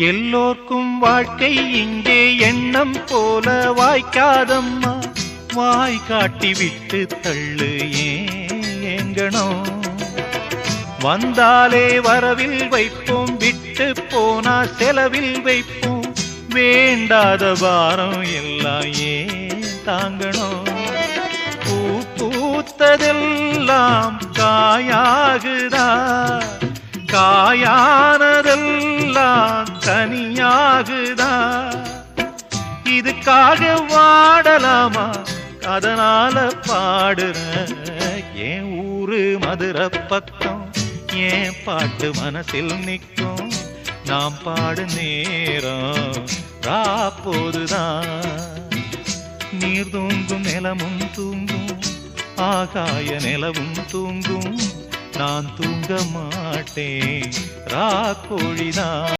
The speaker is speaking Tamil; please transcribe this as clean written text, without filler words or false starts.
எல்லோர்க்கும் வாழ்க்கை இங்கே எண்ணம் போல வாய்க்காதம்மா. வாய் காட்டி விட்டு தள்ளு ஏங்கணும். வந்தாலே வரவில் வைப்போம், விட்டு போனா செலவில் வைப்போம். வேண்டாத பாரம் எல்லாம் ஏன் தாங்கணும். பூ பூத்ததெல்லாம் காயாகுதா, காயானதெல்லாம் கனியாகுதா. இதுக்காக வாடலாமா, அதனால பாடுற. என் ஊரு மதுரை பக்கம், என் பாட்டு மனசில் நிற்கும். நாம் பாடு நேரம் ராப்போதுதான். நீர் தூங்கும் நிலமும் தூங்கும், ஆகாய நிலவும் தூங்கும். நான் தூங்க மாட்டேன், ராக்கோழிதான்.